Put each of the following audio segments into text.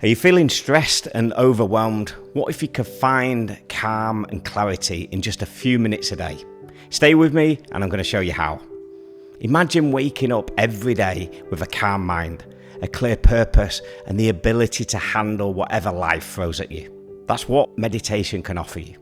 Are you feeling stressed and overwhelmed? What if you could find calm and clarity in just a few minutes a day? Stay with me and I'm going to show you how. Imagine waking up every day with a calm mind, a clear purpose, and the ability to handle whatever life throws at you. That's what meditation can offer you.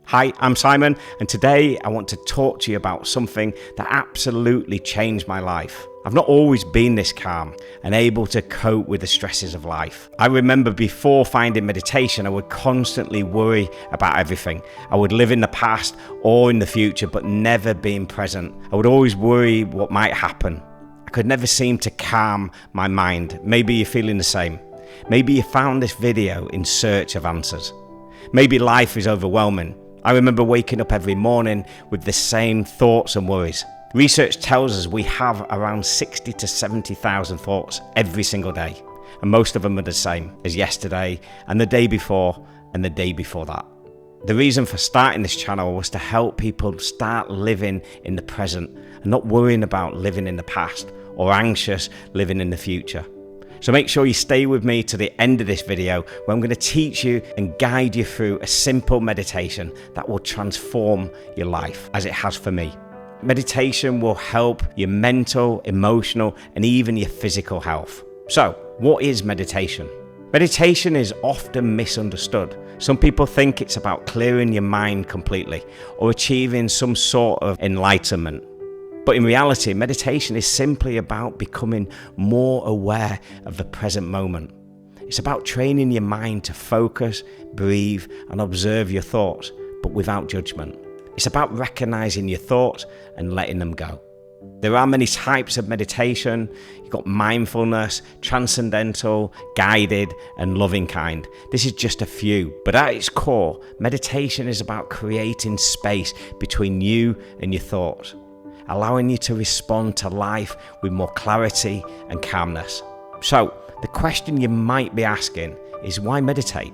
Hi, I'm Simon, and today I want to talk to you about something that absolutely changed my life. I've not always been this calm and able to cope with the stresses of life. I remember before finding meditation, I would constantly worry about everything. I would live in the past or in the future, but never being present. I would always worry what might happen. I could never seem to calm my mind. Maybe you're feeling the same. Maybe you found this video in search of answers. Maybe life is overwhelming. I remember waking up every morning with the same thoughts and worries. Research tells us we have around 60 to 70,000 thoughts every single day, and most of them are the same as yesterday and the day before and the day before that. The reason for starting this channel was to help people start living in the present and not worrying about living in the past or anxious living in the future. So make sure you stay with me to the end of this video, where I'm going to teach you and guide you through a simple meditation that will transform your life, as it has for me. Meditation will help your mental, emotional, and even your physical health. So, what is meditation? Meditation is often misunderstood. Some people think it's about clearing your mind completely or achieving some sort of enlightenment. But in reality, meditation is simply about becoming more aware of the present moment. It's about training your mind to focus, breathe, and observe your thoughts, but without judgment. It's about recognizing your thoughts and letting them go. There are many types of meditation. You've got mindfulness, transcendental, guided, and loving kind. This is just a few, but at its core, meditation is about creating space between you and your thoughts, allowing you to respond to life with more clarity and calmness. So, the question you might be asking is, why meditate?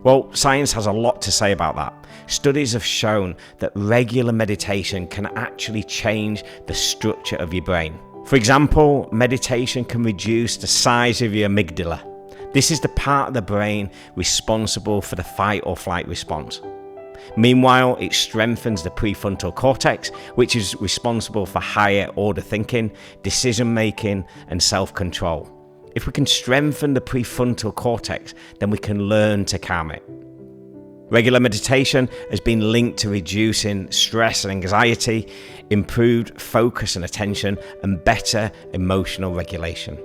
Well, science has a lot to say about that. Studies have shown that regular meditation can actually change the structure of your brain. For example, meditation can reduce the size of your amygdala. This is the part of the brain responsible for the fight or flight response. Meanwhile, it strengthens the prefrontal cortex, which is responsible for higher order thinking, decision making, and self-control. If we can strengthen the prefrontal cortex, then we can learn to calm it. Regular meditation has been linked to reducing stress and anxiety, improved focus and attention, and better emotional regulation.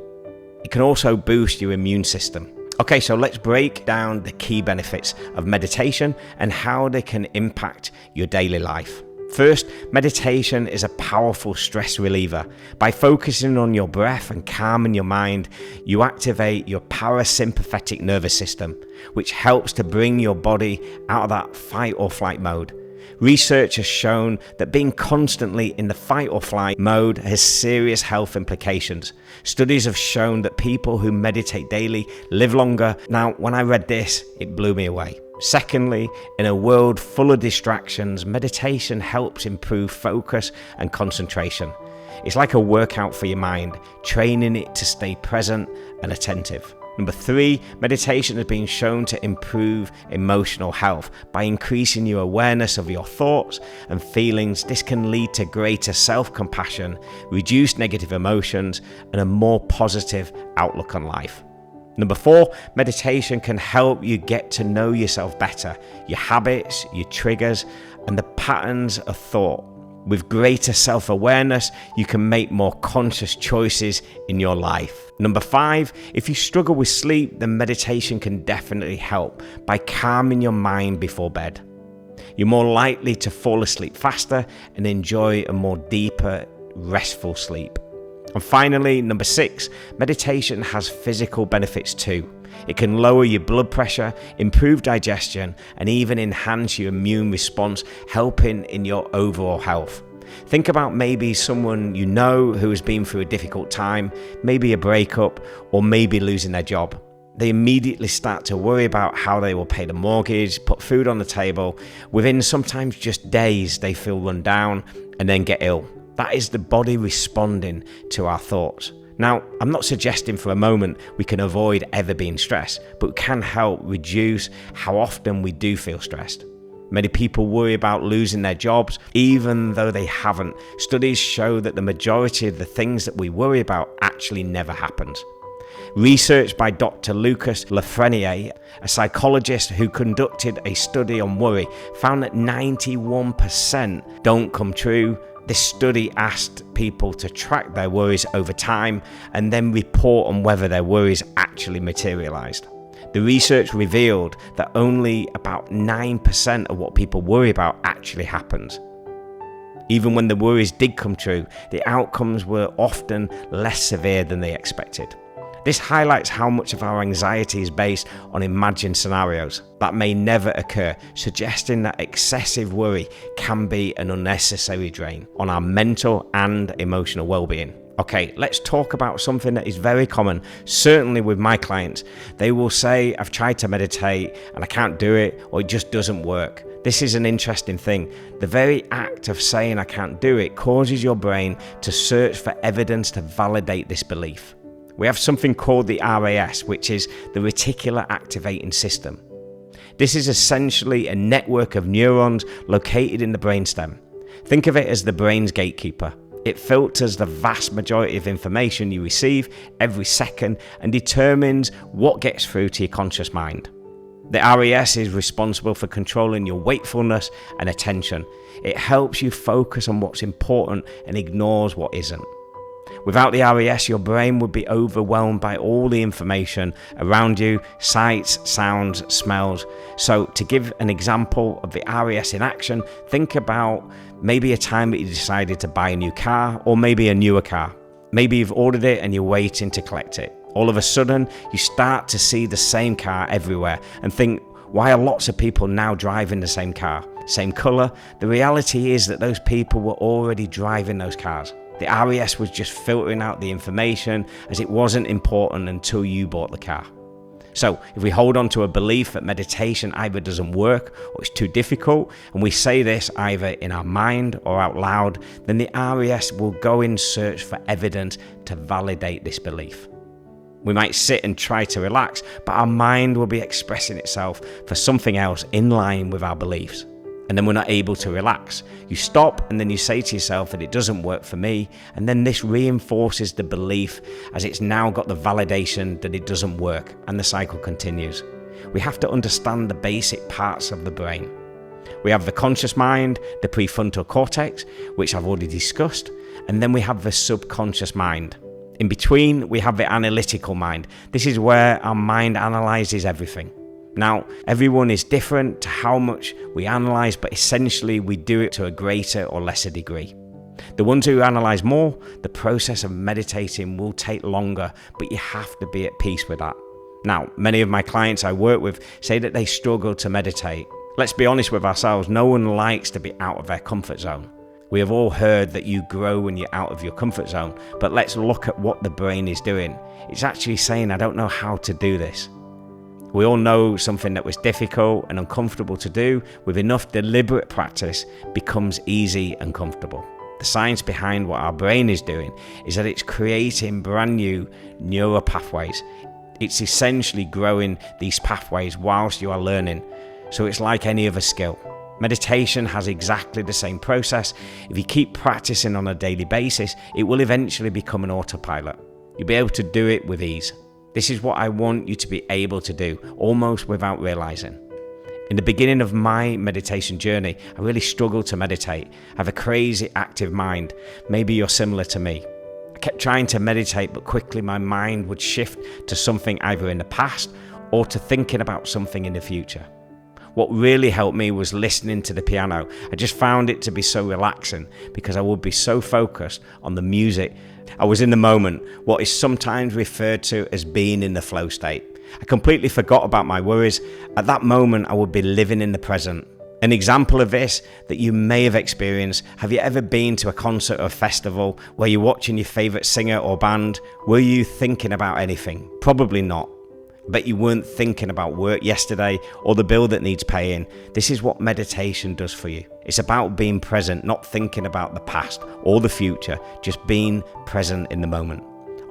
It can also boost your immune system. Okay, so let's break down the key benefits of meditation and how they can impact your daily life. First, meditation is a powerful stress reliever. By focusing on your breath and calming your mind, you activate your parasympathetic nervous system, which helps to bring your body out of that fight or flight mode. Research has shown that being constantly in the fight or flight mode has serious health implications. Studies have shown that people who meditate daily live longer. Now, when I read this, it blew me away. Secondly, in a world full of distractions, meditation helps improve focus and concentration. It's like a workout for your mind, training it to stay present and attentive. Number 3, meditation has been shown to improve emotional health by increasing your awareness of your thoughts and feelings. This can lead to greater self-compassion, reduced negative emotions, and a more positive outlook on life. Number 4, meditation can help you get to know yourself better, your habits, your triggers, and the patterns of thought. With greater self-awareness, you can make more conscious choices in your life. Number 5, if you struggle with sleep, then meditation can definitely help by calming your mind before bed. You're more likely to fall asleep faster and enjoy a more deeper, restful sleep. And finally, number 6, meditation has physical benefits too. It can lower your blood pressure, improve digestion, and even enhance your immune response, helping in your overall health. Think about maybe someone you know who has been through a difficult time, maybe a breakup, or maybe losing their job. They immediately start to worry about how they will pay the mortgage, put food on the table. Within sometimes just days, they feel run down and then get ill. That is the body responding to our thoughts. Now, I'm not suggesting for a moment we can avoid ever being stressed, but we can help reduce how often we do feel stressed. Many people worry about losing their jobs, even though they haven't. Studies show that the majority of the things that we worry about actually never happens. Research by Dr. Lucas Lafreniere, a psychologist who conducted a study on worry, found that 91% don't come true. This study asked people to track their worries over time and then report on whether their worries actually materialized. The research revealed that only about 9% of what people worry about actually happens. Even when the worries did come true, the outcomes were often less severe than they expected. This highlights how much of our anxiety is based on imagined scenarios that may never occur, suggesting that excessive worry can be an unnecessary drain on our mental and emotional well-being. Okay, let's talk about something that is very common, certainly with my clients. They will say, I've tried to meditate and I can't do it, or it just doesn't work. This is an interesting thing. The very act of saying I can't do it causes your brain to search for evidence to validate this belief. We have something called the RAS, which is the reticular activating system. This is essentially a network of neurons located in the brainstem. Think of it as the brain's gatekeeper. It filters the vast majority of information you receive every second and determines what gets through to your conscious mind. The RAS is responsible for controlling your wakefulness and attention. It helps you focus on what's important and ignores what isn't. Without the RAS, your brain would be overwhelmed by all the information around you, sights, sounds, smells. So to give an example of the RAS in action, think about maybe a time that you decided to buy a new car, or maybe a newer car. Maybe you've ordered it and you're waiting to collect it. All of a sudden, you start to see the same car everywhere and think, why are lots of people now driving the same car, same color? The reality is that those people were already driving those cars. The RAS was just filtering out the information as it wasn't important until you bought the car. So if we hold on to a belief that meditation either doesn't work or it's too difficult, and we say this either in our mind or out loud, then the RAS will go in search for evidence to validate this belief. We might sit and try to relax, but our mind will be expressing itself for something else in line with our beliefs. And then we're not able to relax. You stop and then you say to yourself that it doesn't work for me, and then this reinforces the belief as it's now got the validation that it doesn't work, and the cycle continues. We have to understand the basic parts of the brain. We have the conscious mind, the prefrontal cortex, which I've already discussed, and then we have the subconscious mind. In between, we have the analytical mind. This is where our mind analyzes everything. Now, everyone is different to how much we analyze, but essentially we do it to a greater or lesser degree. The ones who analyze more, the process of meditating will take longer, but you have to be at peace with that. Now, many of my clients I work with say that they struggle to meditate. Let's be honest with ourselves, no one likes to be out of their comfort zone. We have all heard that you grow when you're out of your comfort zone, but let's look at what the brain is doing. It's actually saying, I don't know how to do this. We all know something that was difficult and uncomfortable to do, with enough deliberate practice, becomes easy and comfortable. The science behind what our brain is doing is that it's creating brand new neural pathways. It's essentially growing these pathways whilst you are learning. So it's like any other skill. Meditation has exactly the same process. If you keep practicing on a daily basis, it will eventually become an autopilot. You'll be able to do it with ease. This is what I want you to be able to do, almost without realizing. In the beginning of my meditation journey, I really struggled to meditate. I have a crazy active mind. Maybe you're similar to me. I kept trying to meditate, but quickly my mind would shift to something either in the past or to thinking about something in the future. What really helped me was listening to the piano. I just found it to be so relaxing because I would be so focused on the music. I was in the moment, what is sometimes referred to as being in the flow state. I completely forgot about my worries. At that moment, I would be living in the present. An example of this that you may have experienced: have you ever been to a concert or a festival where you're watching your favorite singer or band? Were you thinking about anything? Probably not. Bet you weren't thinking about work yesterday or the bill that needs paying. This is what meditation does for you. It's about being present, not thinking about the past or the future, just being present in the moment.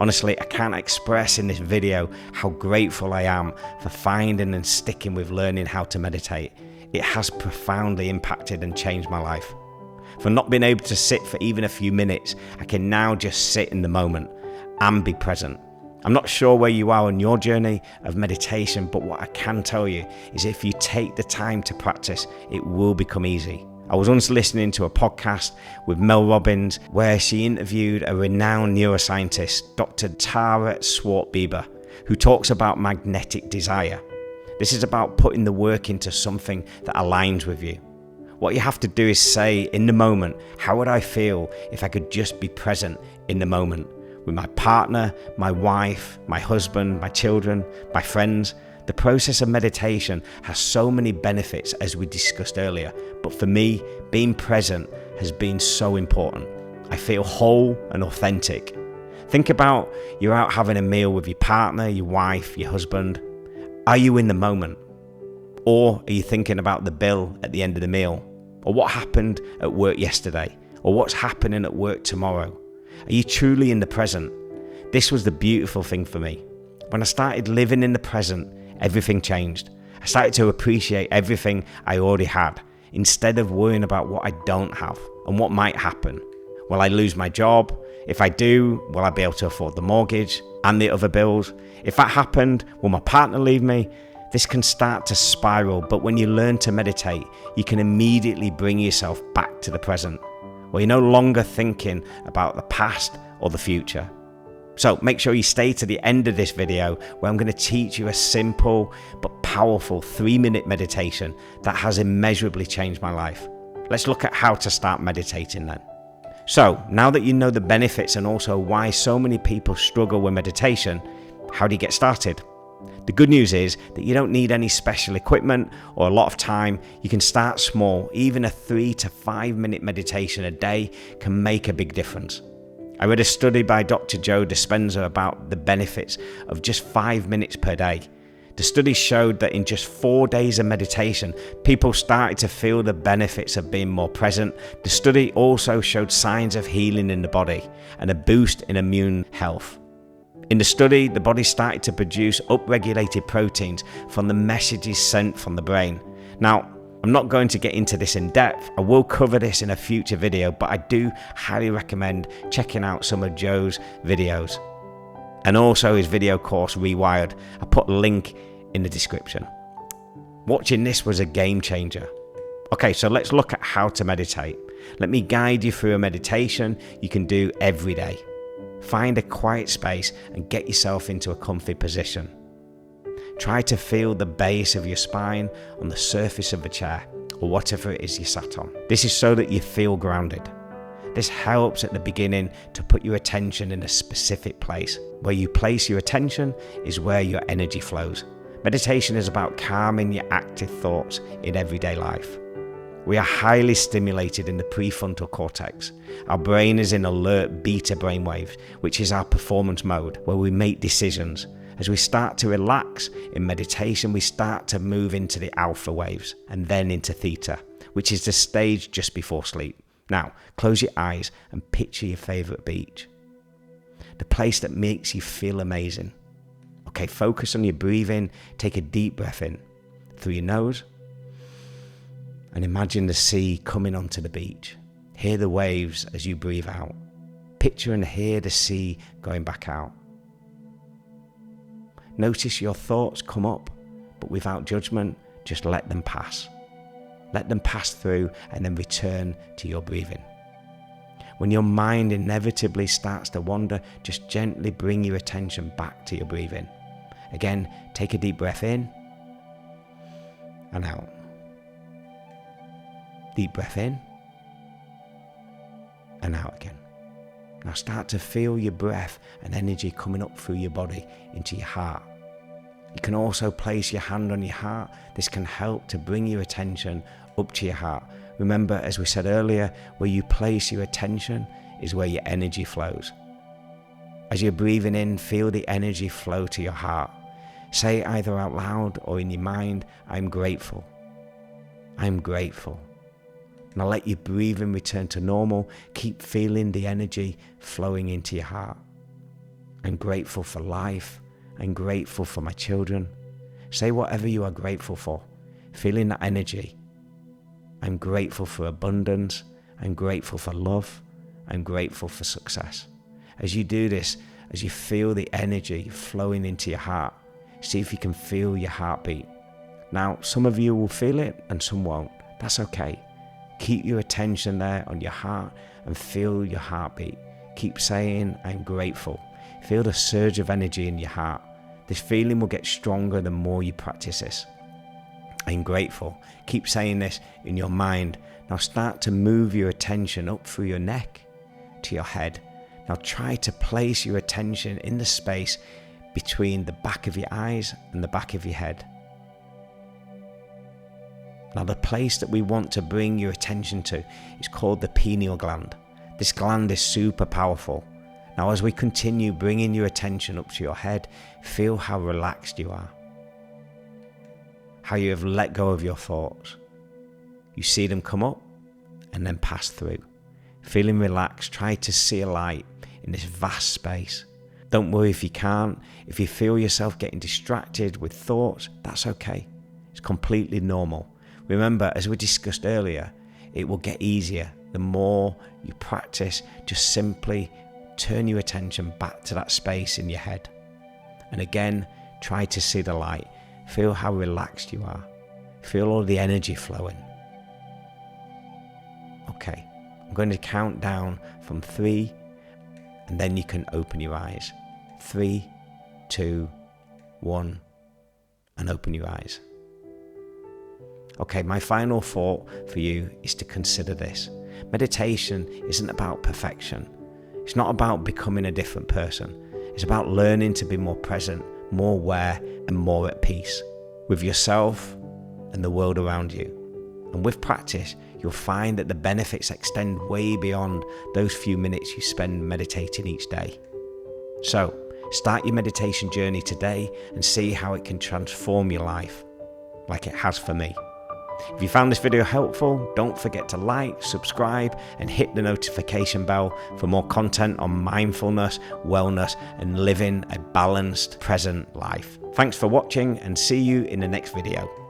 Honestly, I can't express in this video how grateful I am for finding and sticking with learning how to meditate. It has profoundly impacted and changed my life. For not being able to sit for even a few minutes, I can now just sit in the moment and be present. I'm not sure where you are on your journey of meditation, but what I can tell you is if you take the time to practice, it will become easy. I was once listening to a podcast with Mel Robbins where she interviewed a renowned neuroscientist, Dr. Tara Swart-Bieber, who talks about magnetic desire. This is about putting the work into something that aligns with you. What you have to do is say, in the moment, how would I feel if I could just be present in the moment with my partner, my wife, my husband, my children, my friends. The process of meditation has so many benefits, as we discussed earlier, but for me, being present has been so important. I feel whole and authentic. Think about you're out having a meal with your partner, your wife, your husband. Are you in the moment? Or are you thinking about the bill at the end of the meal? Or what happened at work yesterday? Or what's happening at work tomorrow? Are you truly in the present? This was the beautiful thing for me. When I started living in the present, everything changed. I started to appreciate everything I already had, instead of worrying about what I don't have and what might happen. Will I lose my job? If I do, will I be able to afford the mortgage and the other bills? If that happened, will my partner leave me? This can start to spiral, but when you learn to meditate, you can immediately bring yourself back to the present, where you're no longer thinking about the past or the future. So make sure you stay to the end of this video, where I'm going to teach you a simple but powerful 3-minute meditation that has immeasurably changed my life. Let's look at how to start meditating then. So now that you know the benefits and also why so many people struggle with meditation, how do you get started? The good news is that you don't need any special equipment or a lot of time. You can start small. Even a 3 to 5 minute meditation a day can make a big difference. I read a study by Dr. Joe Dispenza about the benefits of just 5 minutes per day. The study showed that in just 4 days of meditation, people started to feel the benefits of being more present. The study also showed signs of healing in the body and a boost in immune health. In the study, the body started to produce upregulated proteins from the messages sent from the brain. Now, I'm not going to get into this in depth. I will cover this in a future video, but I do highly recommend checking out some of Joe's videos and also his video course Rewired. I put a link in the description. Watching this was a game changer. Okay, so let's look at how to meditate. Let me guide you through a meditation you can do every day. Find a quiet space and get yourself into a comfy position. Try to feel the base of your spine on the surface of a chair or whatever it is you sat on. This is so that you feel grounded. This helps at the beginning to put your attention in a specific place. Where you place your attention is where your energy flows. Meditation is about calming your active thoughts in everyday life. We are highly stimulated in the prefrontal cortex. Our brain is in alert beta brainwaves, which is our performance mode, where we make decisions. As we start to relax in meditation, we start to move into the alpha waves and then into theta, which is the stage just before sleep. Now, close your eyes and picture your favorite beach. The place that makes you feel amazing. Okay, focus on your breathing. Take a deep breath in through your nose and imagine the sea coming onto the beach. Hear the waves as you breathe out. Picture and hear the sea going back out. Notice your thoughts come up, but without judgment, just let them pass. Let them pass through and then return to your breathing. When your mind inevitably starts to wander, just gently bring your attention back to your breathing. Again, take a deep breath in and out. Deep breath in and out again. Now start to feel your breath and energy coming up through your body into your heart. You can also place your hand on your heart. This can help to bring your attention up to your heart. Remember, as we said earlier, where you place your attention is where your energy flows. As you're breathing in, feel the energy flow to your heart. Say either out loud or in your mind, I'm grateful. I'm grateful. Now let your breathing return to normal. Keep feeling the energy flowing into your heart. I'm grateful for life. I'm grateful for my children. Say whatever you are grateful for. Feeling that energy. I'm grateful for abundance. I'm grateful for love. I'm grateful for success. As you do this, as you feel the energy flowing into your heart, see if you can feel your heartbeat. Now, some of you will feel it and some won't. That's okay. Keep your attention there on your heart and feel your heartbeat. Keep saying, I'm grateful. Feel the surge of energy in your heart. This feeling will get stronger the more you practice this. I'm grateful. Keep saying this in your mind. Now start to move your attention up through your neck to your head. Now try to place your attention in the space between the back of your eyes and the back of your head. Now the place that we want to bring your attention to is called the pineal gland. This gland is super powerful. Now as we continue bringing your attention up to your head, feel how relaxed you are. How you have let go of your thoughts. You see them come up and then pass through. Feeling relaxed, try to see a light in this vast space. Don't worry if you can't. If you feel yourself getting distracted with thoughts, that's okay. It's completely normal. Remember, as we discussed earlier, it will get easier the more you practice. Just simply turn your attention back to that space in your head. And again, try to see the light. Feel how relaxed you are. Feel all the energy flowing. Okay, I'm going to count down from 3, and then you can open your eyes. 3, 2, 1, and open your eyes. Okay, my final thought for you is to consider this. Meditation isn't about perfection. It's not about becoming a different person. It's about learning to be more present, more aware, and more at peace with yourself and the world around you. And with practice, you'll find that the benefits extend way beyond those few minutes you spend meditating each day. So, start your meditation journey today and see how it can transform your life, like it has for me. If you found this video helpful, don't forget to like, subscribe, and hit the notification bell for more content on mindfulness, wellness, and living a balanced, present life. Thanks for watching, and see you in the next video.